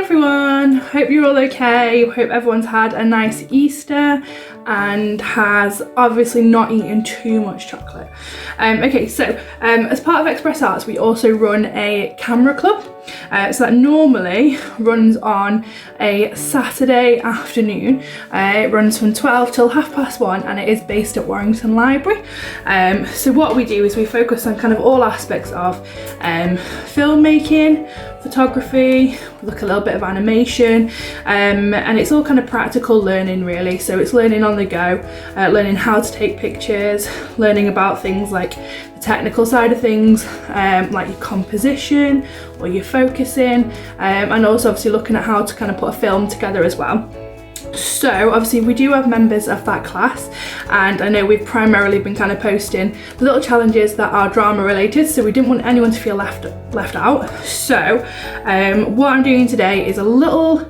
everyone, hope you're all okay. Hope everyone's had a nice Easter and has obviously not eaten too much chocolate. Okay, so as part of Express Arts we also run a camera club. So that normally runs on a Saturday afternoon. It runs from 12 till 1:30 and it is based at Warrington Library. So what we do is we focus on kind of all aspects of filmmaking, photography, look a little bit of animation, and it's all kind of practical learning really. So it's learning on the go, learning how to take pictures, learning about things like the technical side of things, like your composition or your focusing, and also obviously looking at how to kind of put a film together as well. So obviously we do have members of that class, and I know we've primarily been kind of posting the little challenges that are drama related, so we didn't want anyone to feel left out. So what I'm doing today is a little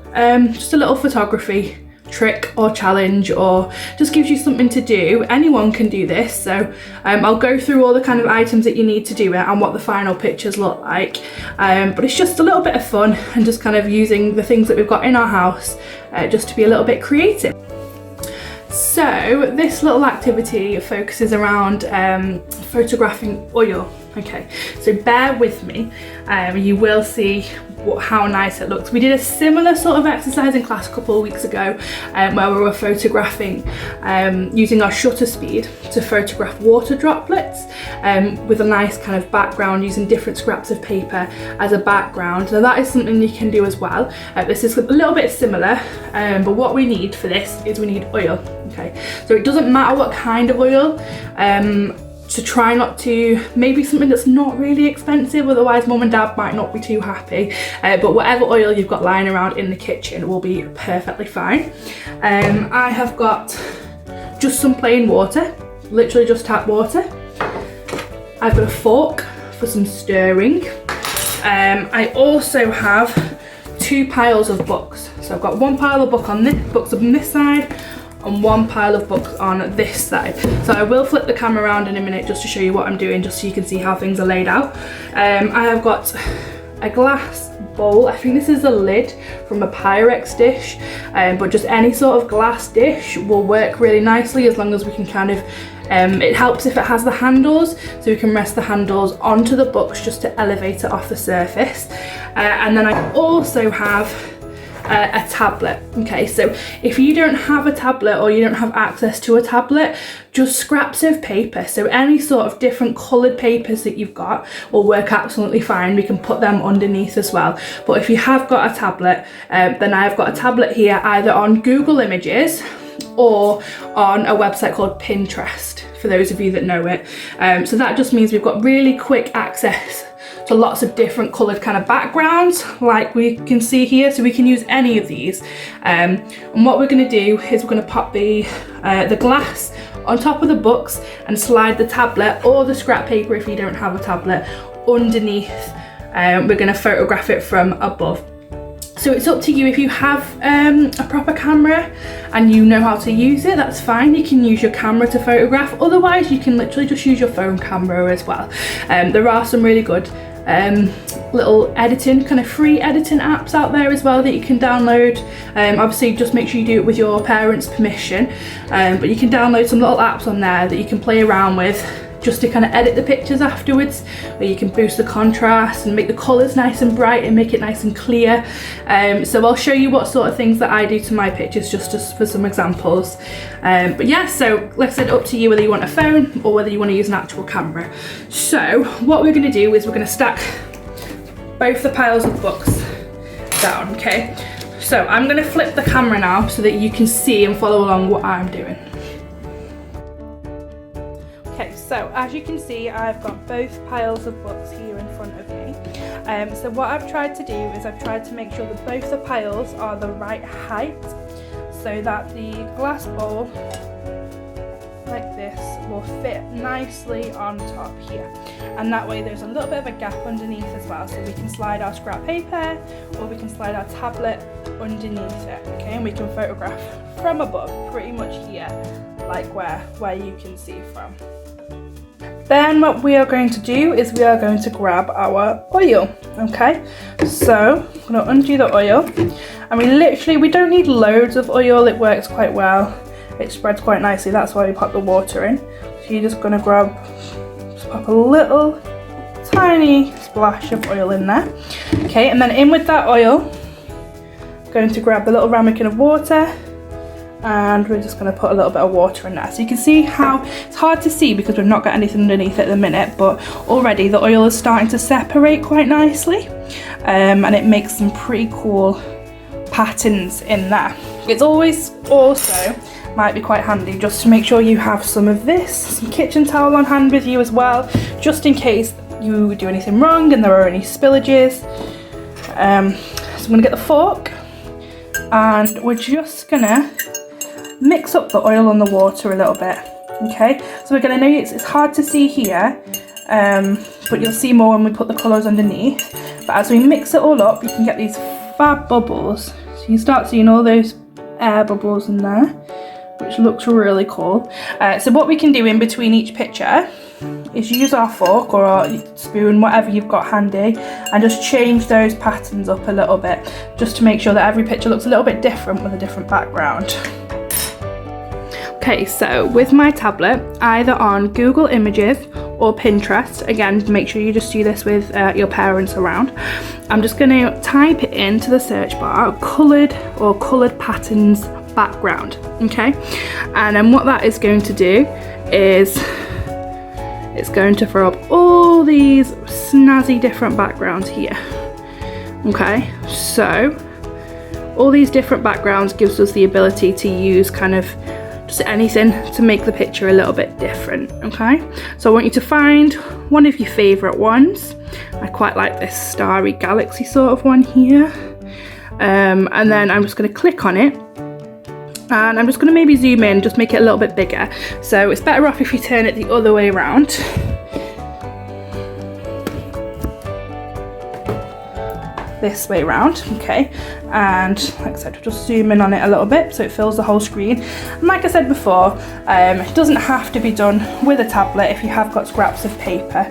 just a little photography trick or challenge, or just gives you something to do. Anyone can do this, so I'll go through all the kind of items that you need to do it and what the final pictures look like, but it's just a little bit of fun and just kind of using the things that we've got in our house just to be a little bit creative. So this little activity focuses around photographing oil. Okay, so bear with me, you will see how nice it looks. We did a similar sort of exercise in class a couple of weeks ago, where we were photographing using our shutter speed to photograph water droplets with a nice kind of background, using different scraps of paper as a background. Now that is something you can do as well. This is a little bit similar, but what we need for this is we need oil. Okay, so it doesn't matter what kind of oil. So try not to, maybe something that's not really expensive, otherwise mum and dad might not be too happy, but whatever oil you've got lying around in the kitchen will be perfectly fine. I have got just some plain water, literally just tap water. I've got a fork for some stirring. I also have 2 piles of books. So I've got one pile of books on this side, and one pile of books on this side. So I will flip the camera around in a minute just to show you what I'm doing, just so you can see how things are laid out. I have got a glass bowl. I think this is a lid from a Pyrex dish, but just any sort of glass dish will work really nicely, as long as we can kind of, it helps if it has the handles, so we can rest the handles onto the books just to elevate it off the surface. And then I also have a tablet. Okay, so if you don't have a tablet or you don't have access to a tablet, just scraps of paper, so any sort of different coloured papers that you've got will work absolutely fine. We can put them underneath as well. But if you have got a tablet, then I've got a tablet here either on Google Images or on a website called Pinterest, for those of you that know it. So that just means we've got really quick access to lots of different coloured kind of backgrounds, like we can see here, so we can use any of these. And what we're going to do is we're going to pop the glass on top of the books and slide the tablet or the scrap paper, if you don't have a tablet, underneath. We're going to photograph it from above. So it's up to you. If you have a proper camera and you know how to use it, that's fine. You can use your camera to photograph. Otherwise, you can literally just use your phone camera as well. There are some really good little editing, kind of free editing apps out there as well that you can download. Obviously just make sure you do it with your parents' permission, but you can download some little apps on there that you can play around with, just to kind of edit the pictures afterwards, where you can boost the contrast and make the colours nice and bright and make it nice and clear. So I'll show you what sort of things that I do to my pictures, just for some examples. But yeah, so like I said, up to you whether you want a phone or whether you want to use an actual camera. So what we're going to do is we're going to stack both the piles of books down. Okay, so I'm going to flip the camera now so that you can see and follow along what I'm doing. Okay, so as you can see, I've got both piles of books here in front of me. So what I've tried to do is I've tried to make sure that both the piles are the right height, so that the glass bowl, like this, will fit nicely on top here. And that way there's a little bit of a gap underneath as well, so we can slide our scrap paper or we can slide our tablet underneath it. Okay, and we can photograph from above, pretty much here, like where you can see from. Then what we are going to do is we are going to grab our oil, okay? So I'm going to undo the oil, and we don't need loads of oil, it works quite well. It spreads quite nicely, that's why we pop the water in. So you're just going to pop a little tiny splash of oil in there. Okay, and then in with that oil, I'm going to grab the little ramekin of water, and we're just going to put a little bit of water in there. So you can see how it's hard to see because we've not got anything underneath at the minute, but already the oil is starting to separate quite nicely, and it makes some pretty cool patterns in there. It's always also might be quite handy just to make sure you have some of this, some kitchen towel on hand with you as well, just in case you do anything wrong and there are any spillages. So I'm going to get the fork, and we're just going to mix up the oil and the water a little bit. Okay, so we're going to know it's hard to see here, but you'll see more when we put the colours underneath. But as we mix it all up, you can get these fab bubbles. So you start seeing all those air bubbles in there, which looks really cool. So what we can do in between each picture is use our fork or our spoon, whatever you've got handy, and just change those patterns up a little bit, just to make sure that every picture looks a little bit different with a different background. Okay, so with my tablet, either on Google Images or Pinterest, again, make sure you just do this with your parents around, I'm just going to type it into the search bar, coloured patterns background, okay? And then what that is going to do is it's going to throw up all these snazzy different backgrounds here. Okay, so all these different backgrounds gives us the ability to use kind of just anything to make the picture a little bit different. Okay, so I want you to find one of your favourite ones. I quite like this starry galaxy sort of one here, and then I'm just going to click on it, and I'm just going to maybe zoom in, just make it a little bit bigger. So it's better off if you turn it the other way around. This way around, okay, and like I said, we'll just zoom in on it a little bit so it fills the whole screen. And like I said before, it doesn't have to be done with a tablet if you have got scraps of paper,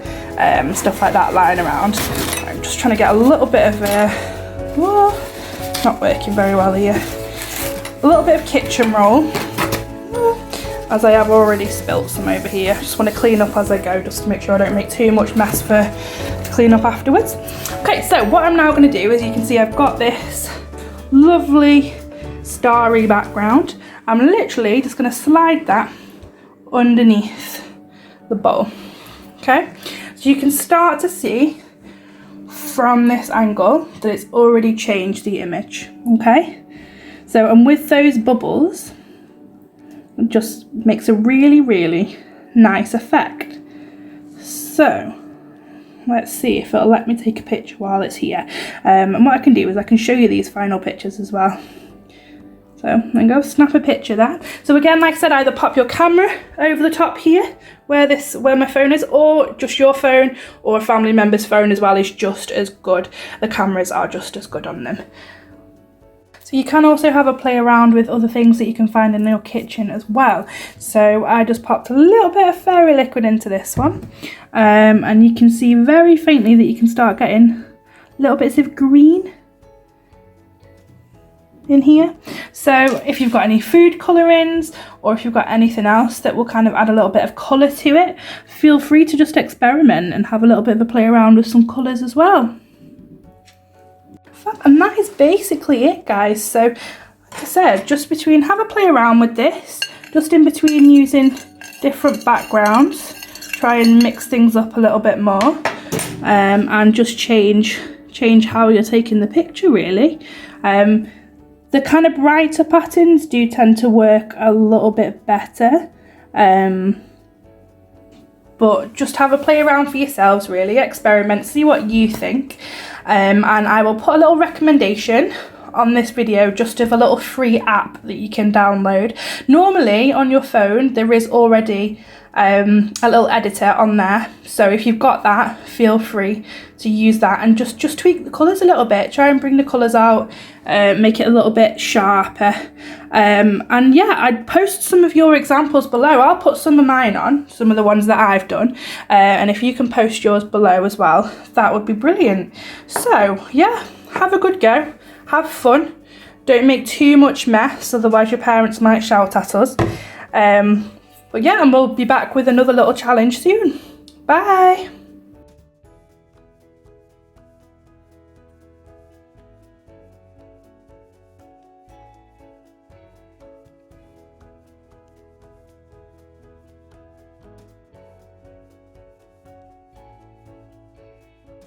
stuff like that lying around. I'm just trying to get a little bit of it's not working very well here. A little bit of kitchen roll, as I have already spilt some over here. I just want to clean up as I go, just to make sure I don't make too much mess to clean up afterwards. Okay, so what I'm now going to do is, you can see I've got this lovely starry background. I'm literally just going to slide that underneath the bowl. Okay, so you can start to see from this angle that it's already changed the image. Okay, so and with those bubbles, it just makes a really, really nice effect. So let's see if it'll let me take a picture while it's here. And what I can do is I can show you these final pictures as well. So I'm going to go snap a picture there. So again, like I said, either pop your camera over the top here where my phone is, or just your phone, or a family member's phone as well is just as good. The cameras are just as good on them. So you can also have a play around with other things that you can find in your kitchen as well. So I just popped a little bit of fairy liquid into this one, and you can see very faintly that you can start getting little bits of green in here. So if you've got any food colourings, or if you've got anything else that will kind of add a little bit of colour to it, feel free to just experiment and have a little bit of a play around with some colours as well. And that is basically it, guys. So like I said, just have a play around with this, just in between using different backgrounds, try and mix things up a little bit more, and just change how you're taking the picture, really. The kind of brighter patterns do tend to work a little bit better, but just have a play around for yourselves, really, experiment, see what you think. And I will put a little recommendation on this video just of a little free app that you can download. Normally on your phone there is already a little editor on there. So if you've got that, feel free to use that and just tweak the colours a little bit. Try and bring the colours out, make it a little bit sharper. And yeah, I'd post some of your examples below. I'll put some of mine on, some of the ones that I've done. And if you can post yours below as well, that would be brilliant. So yeah, have a good go, have fun. Don't make too much mess, otherwise your parents might shout at us. But yeah, and we'll be back with another little challenge soon. Bye.